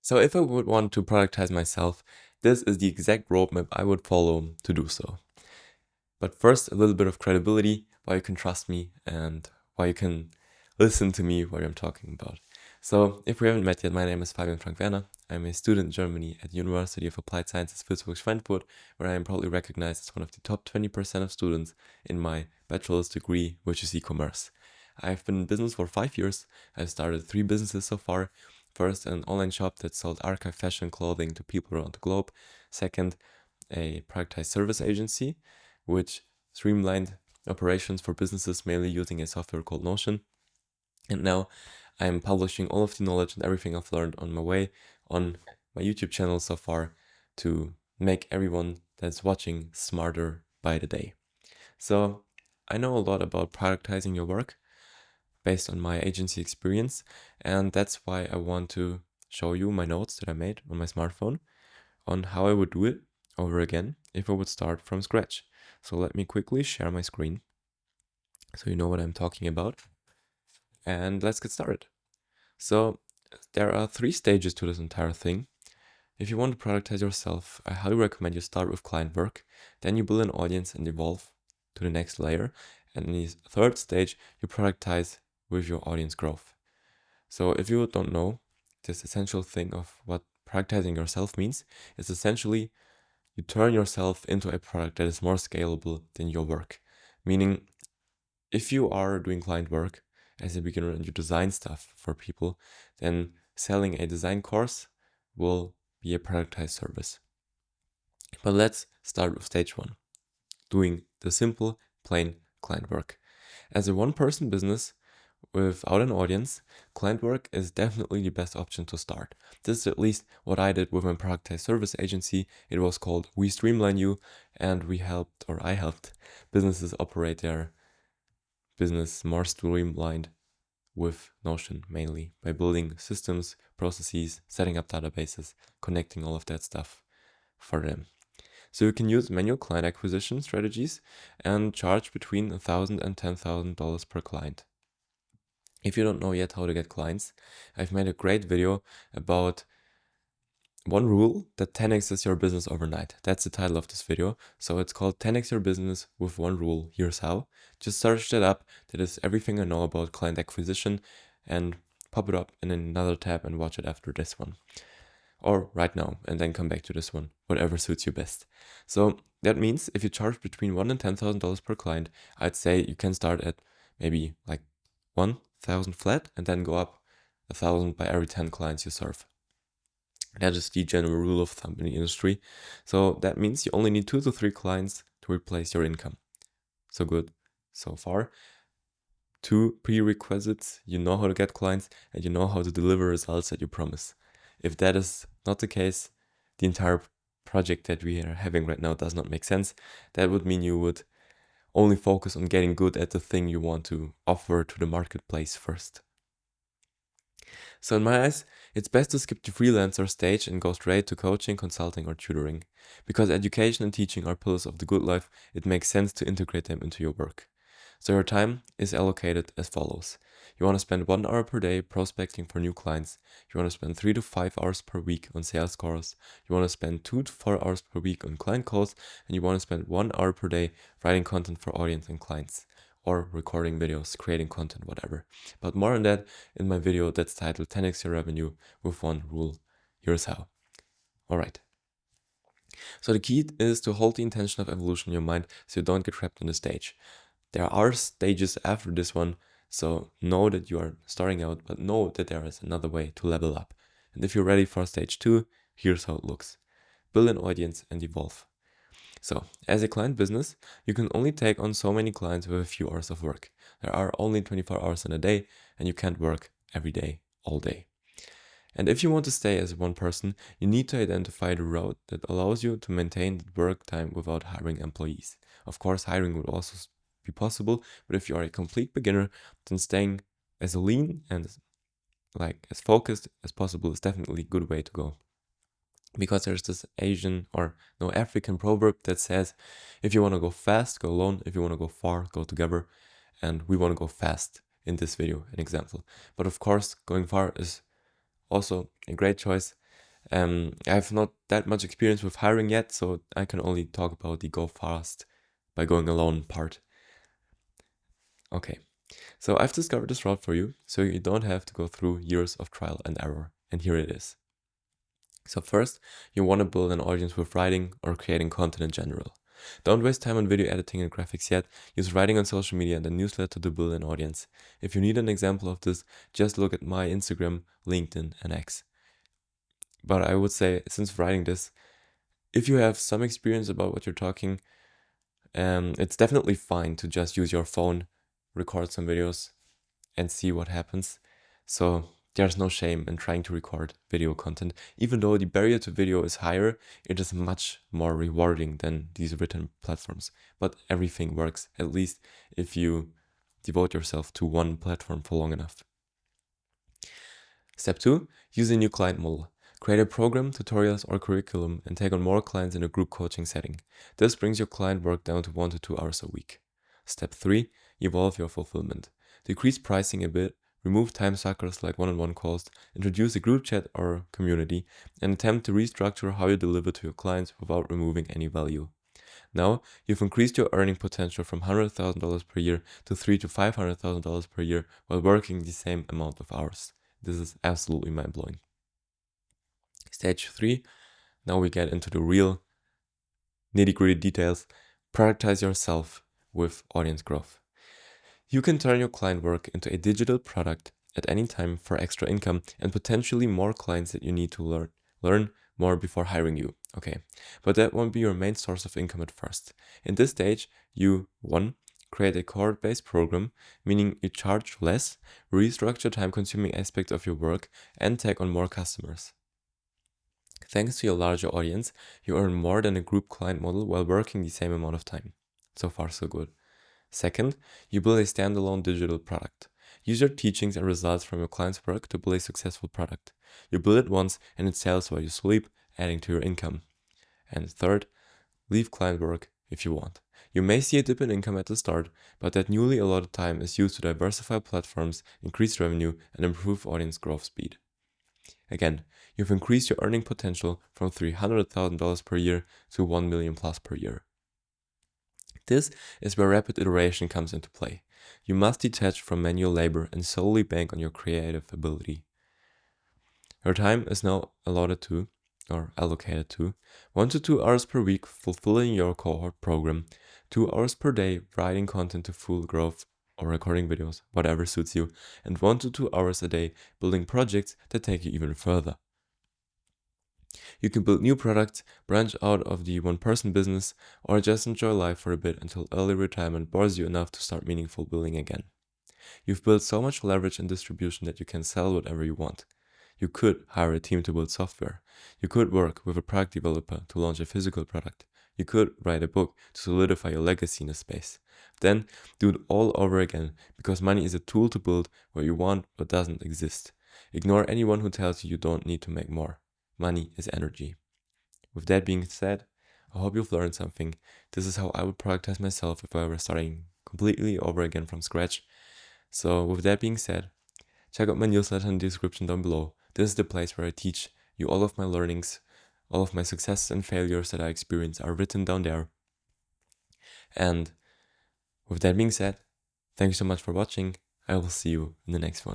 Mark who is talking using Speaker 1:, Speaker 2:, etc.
Speaker 1: So if I would want to productize myself, this is the exact roadmap I would follow to do so. But first, a little bit of credibility, why you can trust me and why you can listen to me what I'm talking about. So if we haven't met yet, my name is Fabian Werner. I'm a student in Germany at the University of Applied Sciences Würzburg-Schweinfurt, where I am proudly recognized as one of the top 20% of students in my bachelor's degree, which is e-commerce. I've been in business for 5 years. I've started 3 businesses so far. First, an online shop that sold archive fashion clothing to people around the globe. Second, a Productize service agency, which streamlined operations for businesses mainly using a software called Notion. And now I'm publishing all of the knowledge and everything I've learned on my way on my YouTube channel so far to make everyone that's watching smarter by the day. So I know a lot about productizing your work based on my agency experience, and that's why I want to show you my notes that I made on my smartphone on how I would do it over again if I would start from scratch. So let me quickly share my screen so you know what I'm talking about. And let's get started. So there are 3 stages to this entire thing. If you want to productize yourself, I highly recommend you start with client work, then you build an audience and evolve to the next layer. And in the third stage, you productize with your audience growth. So if you don't know, this essential thing of what productizing yourself means is essentially you turn yourself into a product that is more scalable than your work. Meaning, if you are doing client work as a beginner and you design stuff for people, then selling a design course will be a productized service. But let's start with stage 1, doing the simple, plain client work. As a one-person business without an audience, client work is definitely the best option to start. This is at least what I did with my productized service agency. It was called We Streamline You, and I helped businesses operate their business more streamlined with Notion mainly by building systems, processes, setting up databases, connecting all of that stuff for them. So you can use manual client acquisition strategies and charge between $1,000 and $10,000 per client. If you don't know yet how to get clients, I've made a great video about one rule that 10x's your business overnight. That's the title of this video. So it's called 10x your business with one rule. Here's how. Just search that up. That is everything I know about client acquisition, and pop it up in another tab and watch it after this one. Or right now, and then come back to this one, whatever suits you best. So that means if you charge between $1,000 and $10,000 per client, I'd say you can start at maybe like 1,000 flat and then go up 1,000 by every 10 clients you serve. That is the general rule of thumb in the industry. So that means you only need 2 to 3 clients to replace your income. So good so far. 2 prerequisites: you know how to get clients and you know how to deliver results that you promise. If that is not the case, the entire project that we are having right now does not make sense. That would mean you would only focus on getting good at the thing you want to offer to the marketplace first. So in my eyes, it's best to skip the freelancer stage and go straight to coaching, consulting, or tutoring. Because education and teaching are pillars of the good life, it makes sense to integrate them into your work. So your time is allocated as follows. You want to spend 1 hour per day prospecting for new clients. You want to spend 3 to 5 hours per week on sales calls. You want to spend 2 to 4 hours per week on client calls. And you want to spend 1 hour per day writing content for audience and clients, or recording videos, creating content, whatever. But more on that in my video that's titled 10x your revenue with one rule. Here's how. All right. So the key is to hold the intention of evolution in your mind so you don't get trapped on the stage. There are stages after this one, so know that you are starting out, but know that there is another way to level up. And if you're ready for stage 2, here's how it looks. Build an audience and evolve. So, as a client business, you can only take on so many clients with a few hours of work. There are only 24 hours in a day, and you can't work every day, all day. And if you want to stay as one person, you need to identify the route that allows you to maintain the work time without hiring employees. Of course, hiring would also be possible, but if you are a complete beginner, then staying as lean and as focused as possible is definitely a good way to go. Because there's this African proverb that says, if you want to go fast, go alone. If you want to go far, go together. And we want to go fast in this video, an example. But of course, going far is also a great choice. I have not that much experience with hiring yet, so I can only talk about the go fast by going alone part. Okay, so I've discovered this route for you, so you don't have to go through years of trial and error, and here it is. So first, you want to build an audience with writing or creating content in general. Don't waste time on video editing and graphics yet. Use writing on social media and a newsletter to build an audience. If you need an example of this, just look at my Instagram, LinkedIn, and X. But I would say, since writing this, if you have some experience about what you're talking, it's definitely fine to just use your phone, record some videos, and see what happens. So there's no shame in trying to record video content. Even though the barrier to video is higher, it is much more rewarding than these written platforms. But everything works, at least if you devote yourself to one platform for long enough. Step 2, use a new client model. Create a program, tutorials, or curriculum and take on more clients in a group coaching setting. This brings your client work down to 1 to 2 hours a week. Step 3, evolve your fulfillment. Decrease pricing a bit, remove time suckers like one-on-one calls, introduce a group chat or community, and attempt to restructure how you deliver to your clients without removing any value. Now, you've increased your earning potential from $100,000 per year to $300,000 to $500,000 per year while working the same amount of hours. This is absolutely mind-blowing. Stage 3, now we get into the real nitty-gritty details. Productize yourself with audience growth. You can turn your client work into a digital product at any time for extra income and potentially more clients that you need to learn more before hiring you. Okay, but that won't be your main source of income at first. In this stage, you 1. Create a cohort-based program, meaning you charge less, restructure time-consuming aspects of your work, and take on more customers. Thanks to your larger audience, you earn more than a group client model while working the same amount of time. So far, so good. Second, you build a standalone digital product. Use your teachings and results from your client's work to build a successful product. You build it once and it sells while you sleep, adding to your income. And third, leave client work if you want. You may see a dip in income at the start, but that newly allotted time is used to diversify platforms, increase revenue, and improve audience growth speed. Again, you've increased your earning potential from $300,000 per year to $1 million plus per year. This is where rapid iteration comes into play. You must detach from manual labor and solely bank on your creative ability. Your time is now allocated to 1 to 2 hours per week fulfilling your cohort program, 2 hours per day writing content to fuel growth or recording videos, whatever suits you, and 1 to 2 hours a day building projects that take you even further. You can build new products, branch out of the one-person business, or just enjoy life for a bit until early retirement bores you enough to start meaningful billing again. You've built so much leverage and distribution that you can sell whatever you want. You could hire a team to build software. You could work with a product developer to launch a physical product. You could write a book to solidify your legacy in a space. Then do it all over again, because money is a tool to build what you want but doesn't exist. Ignore anyone who tells you don't need to make more. Money is energy. With that being said, I hope you've learned something. This is how I would productize myself if I were starting completely over again from scratch. So with that being said, check out my newsletter in the description down below. This is the place where I teach you all of my learnings, all of my successes and failures that I experience are written down there. And with that being said, thank you so much for watching. I will see you in the next one.